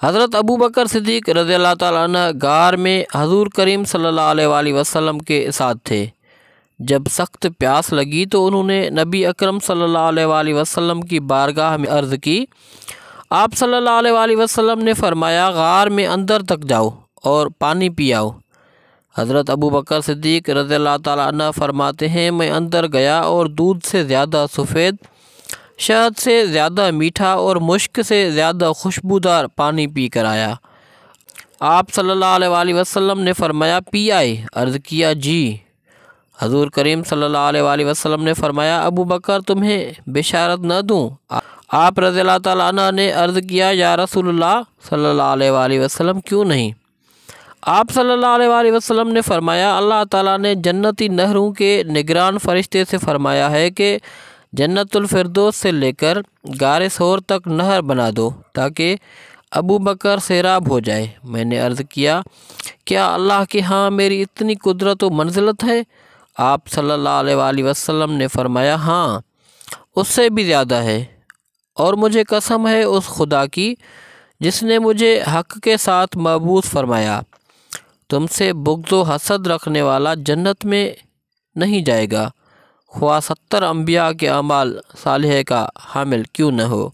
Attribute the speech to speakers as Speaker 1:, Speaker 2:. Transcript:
Speaker 1: حضرت ابو بکر صدیق رضی اللہ تعالیٰ عنہ غار میں حضور کریم صلی اللہ علیہ وآلہ وسلم کے ساتھ تھے۔ جب سخت پیاس لگی تو انہوں نے نبی اکرم صلی اللہ علیہ وآلہ وسلم کی بارگاہ میں عرض کی۔ آپ صلی اللہ علیہ وآلہ وسلم نے فرمایا، غار میں اندر تک جاؤ اور پانی پی آؤ۔ حضرت ابو بکر صدیق رضی اللہ تعالیٰ عنہ فرماتے ہیں، میں اندر گیا اور دودھ سے زیادہ سفید، شہد سے زیادہ میٹھا اور مشک سے زیادہ خوشبودار پانی پی کر آیا۔ آپ صلی اللہ علیہ وآلہ وسلم نے فرمایا، پی آئے؟ عرض کیا، جی۔ حضور کریم صلی اللہ علیہ وآلہ وسلم نے فرمایا، ابو بکر تمہیں بشارت نہ دوں؟ آپ رضی اللہ تعالیٰ عنہ نے عرض کیا، یا رسول اللہ صلی اللہ علیہ وآلہ وسلم، کیوں نہیں؟ آپ صلی اللہ علیہ وآلہ وسلم نے فرمایا، اللہ تعالیٰ نے جنتی نہروں کے نگران فرشتے سے فرمایا ہے کہ جنت الفردوس سے لے کر غار ثور تک نہر بنا دو تاکہ ابو بکر سیراب ہو جائے۔ میں نے عرض کیا، کیا اللہ کے ہاں میری اتنی قدرت و منزلت ہے؟ آپ صلی اللہ علیہ وآلہ وسلم نے فرمایا، ہاں، اس سے بھی زیادہ ہے، اور مجھے قسم ہے اس خدا کی جس نے مجھے حق کے ساتھ مبعوث فرمایا، تم سے بغض و حسد رکھنے والا جنت میں نہیں جائے گا، خواہ 70 انبیاء کے اعمال صالحہ کا حامل کیوں نہ ہو۔